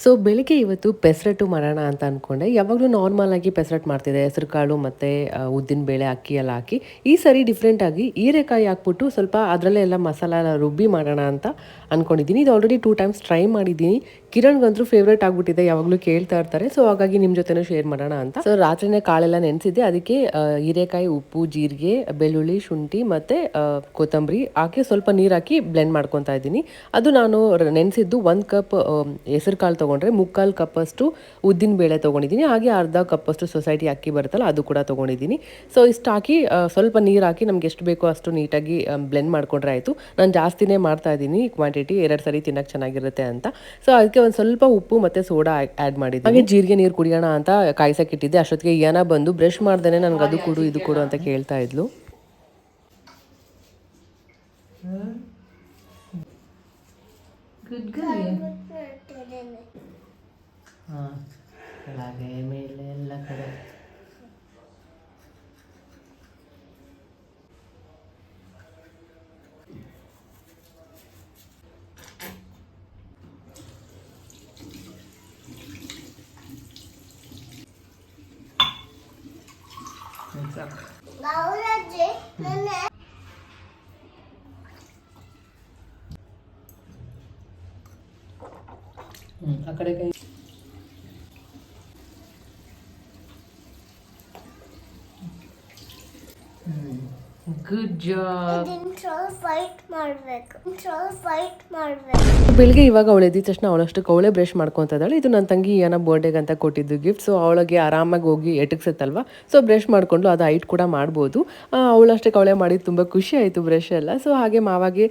So ಬೆಳಿಗ್ಗೆ ಇವತ್ತು ಪೆಸರಟ್ಟು ಮಾಡೋಣ ಅಂತ ಅಂದ್ಕೊಂಡೆ. ಯಾವಾಗಲೂ ನಾರ್ಮಲ್ ಆಗಿ ಪೆಸರಟ್ಟು ಮಾಡ್ತಿದ್ದೆ, ಹೆಸರು ಕಾಳು ಮತ್ತು ಉದ್ದಿನ ಬೇಳೆ ಅಕ್ಕಿ ಎಲ್ಲ ಹಾಕಿ. ಈ ಸರಿ ಡಿಫ್ರೆಂಟಾಗಿ ಹೀರೆಕಾಯಿ ಹಾಕ್ಬಿಟ್ಟು ಸ್ವಲ್ಪ ಅದರಲ್ಲೇ ಎಲ್ಲ ಮಸಾಲ ಎಲ್ಲ ರುಬ್ಬಿ ಮಾಡೋಣ ಅಂತ ಅಂದ್ಕೊಂಡಿದ್ದೀನಿ. ಇದು ಆಲ್ರೆಡಿ 2 ಟೈಮ್ಸ್ ಟ್ರೈ ಮಾಡಿದ್ದೀನಿ. ಕಿರಣ್ಗಂತೂ ಫೇವ್ರೇಟ್ ಆಗಿಬಿಟ್ಟಿದೆ, ಯಾವಾಗಲೂ ಕೇಳ್ತಾ ಇರ್ತಾರೆ. ಸೊ ಹಾಗಾಗಿ ನಿಮ್ಮ ಜೊತೆನೂ ಶೇರ್ ಮಾಡೋಣ ಅಂತ. ಸೊ ರಾತ್ರಿನೇ ಕಾಳೆಲ್ಲ ನೆನೆಸಿದ್ದೆ. ಅದಕ್ಕೆ ಹೀರೆಕಾಯಿ, ಉಪ್ಪು, ಜೀರಿಗೆ, ಬೆಳ್ಳುಳ್ಳಿ, ಶುಂಠಿ ಮತ್ತು ಕೊತ್ತಂಬರಿ ಹಾಕಿ ಸ್ವಲ್ಪ ನೀರು ಹಾಕಿ ಬ್ಲೆಂಡ್ ಮಾಡ್ಕೊತಾ ಇದ್ದೀನಿ. ಅದು ನಾನು ನೆನೆಸಿದ್ದು 1 ಕಪ್ ಹೆಸರು ಕಾಳು ತೊಗೊಂಡ್ರೆ 3/4 ಕಪ್ಪಷ್ಟು ಉದ್ದಿನ ಬೇಳೆ ತೊಗೊಂಡಿದ್ದೀನಿ. ಹಾಗೆ ಅರ್ಧ ಕಪ್ಪಷ್ಟು ಸೊಸೈಟಿ ಅಕ್ಕಿ ಬರುತ್ತಲ್ಲ ಅದು ಕೂಡ ತೊಗೊಂಡಿದ್ದೀನಿ. ಸೊ ಇಷ್ಟು ಹಾಕಿ ಸ್ವಲ್ಪ ನೀರು ಹಾಕಿ ನಮ್ಗೆ ಎಷ್ಟು ಬೇಕೋ ಅಷ್ಟು ನೀಟಾಗಿ ಬ್ಲೆಂಡ್ ಮಾಡ್ಕೊಂಡ್ರೆ ಆಯಿತು. ನಾನು ಜಾಸ್ತಿನೇ ಮಾಡ್ತಾ ಇದ್ದೀನಿ ಕ್ವಾಂಟಿಟಿ, 2 ಸರಿ ತಿನ್ನಕ್ಕೆ ಚೆನ್ನಾಗಿರುತ್ತೆ ಅಂತ. ಸೊ ಅದಕ್ಕೆ ಒಂದು ಸ್ವಲ್ಪ ಉಪ್ಪು ಮತ್ತು ಸೋಡಾ ಆ್ಯಡ್ ಮಾಡಿದ್ದೀನಿ. ಹಾಗೆ ಜೀರಿಗೆ ನೀರು ಕುಡಿಯೋಣ ಅಂತ ಕಾಯ್ಸಕ್ಕಿಟ್ಟಿದ್ದೆ. ಅಷ್ಟೊತ್ತಿಗೆ ಏನ ಬಂದು ಬ್ರಷ್ ಮಾಡ್ದೇ ನನಗೆ ಅದು ಕೊಡು ಇದು ಕೊಡು ಅಂತ ಕೇಳ್ತಾ ಇದ್ಲು. Good girl. ಹಾಂ, ಕೆಳಗೆ ಮೇಲೆ ಎಲ್ಲ ಕಡೆ. ಆ ಕಡೆ ಕೈ. Good job. ಬೆಳಿಗ್ಗೆ ಇವಾಗ ಅವಳು ಎದ್ದ ತಕ್ಷಣ ಅವಳಷ್ಟಕ್ಕೆ ಅವಳೇ ಬ್ರಷ್ ಮಾಡ್ಕೊತಾ ಇದ್ದಾಳೆ. ಇದು ನನ್ನ ತಂಗಿ ಏನೋ ಬರ್ಡೇಗೆ ಅಂತ ಕೊಟ್ಟಿದ್ದು ಗಿಫ್ಟ್. ಸೊ ಅವಳಿಗೆ ಆರಾಮಾಗಿ ಹೋಗಿ ಎಟಕ್ಸತ್ತಲ್ವ, ಸೊ ಬ್ರಷ್ ಮಾಡಿಕೊಂಡು ಅದು ಹೈಟ್ ಕೂಡ ಮಾಡ್ಬೋದು. ಅವಳಷ್ಟಕ್ಕೆ ಅವಳೇ ಮಾಡಿದ್ದು ತುಂಬ ಖುಷಿ ಆಯಿತು ಬ್ರಷ್ ಎಲ್ಲ. ಸೊ ಹಾಗೆ ಮಾವಾಗೆ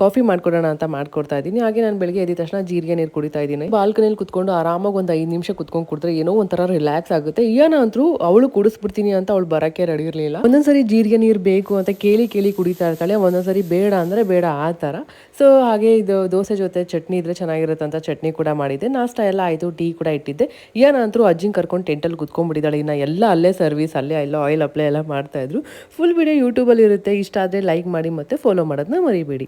ಕಾಫಿ ಮಾಡ್ಕೊಡೋಣ ಅಂತ ಮಾಡ್ಕೊಡ್ತಾ ಇದ್ದೀನಿ. ಹಾಗೆ ನಾನು ಬೆಳಿಗ್ಗೆ ಎದ್ದ ತಕ್ಷಣ ಜೀರಿಗೆ ನೀರು ಕುಡಿತಾ ಇದ್ದೀನಿ. ಬಾಲ್ಕನಿಯಲ್ಲಿ ಕುತ್ಕೊಂಡು ಆರಾಮಾಗಿ ಒಂದು 5 ನಿಮಿಷ ಕುತ್ಕೊಂಡು ಕುಡಿದ್ರೆ ಏನೋ ಒಂಥರ ರಿಲ್ಯಾಕ್ಸ್ ಆಗುತ್ತೆ. ಏನ ಅಂತೂ ಅವಳು ಕುಡಿಸ್ಬಿಡ್ತೀನಿ ಅಂತ ಅವಳು ಬರೋಕ್ಕೆ ರೆಡಿ ಇರಲಿಲ್ಲ. ಒಂದೊಂದ್ಸರಿ ಜೀರಿಗೆ ನೀರು ಬೇಕು ಅಂತ ಕೇಳಿ ಕುಡಿತಾ ಇರ್ತಾಳೆ, ಒಂದೊಂದ್ಸರಿ ಬೇಡ ಅಂದರೆ ಬೇಡ ಆ ಥರ. ಸೊ ಹಾಗೆ ಇದು ದೋಸೆ ಜೊತೆ ಚಟ್ನಿ ಇದ್ರೆ ಚೆನ್ನಾಗಿರುತ್ತೆ ಅಂತ ಚಟ್ನಿ ಕೂಡ ಮಾಡಿದ್ದೆ. ನಾಷ್ಟ ಎಲ್ಲ ಆಯಿತು, ಟೀ ಕೂಡ ಇಟ್ಟಿದ್ದೆ. ಏನಂತರೂ ಅಜ್ಜಿನ ಕರ್ಕೊಂಡು ಟೆಂಟಲ್ಲಿ ಕುತ್ಕೊಂಡ್ಬಿಟ್ಟಿದ್ದಾಳೆ. ಇನ್ನು ಎಲ್ಲ ಅಲ್ಲೇ ಸರ್ವಿಸ್, ಅಲ್ಲೇ ಎಲ್ಲ ಆಯಿಲ್ ಅಪ್ಲೈ ಎಲ್ಲ ಮಾಡ್ತಾಯಿದ್ರು. ಫುಲ್ ವಿಡಿಯೋ ಯೂಟ್ಯೂಬಲ್ಲಿ ಇರುತ್ತೆ. ಇಷ್ಟ ಆದರೆ ಲೈಕ್ ಮಾಡಿ ಮತ್ತು ಫಾಲೋ ಮಾಡೋದನ್ನ ಮರಿಬೇಡಿ.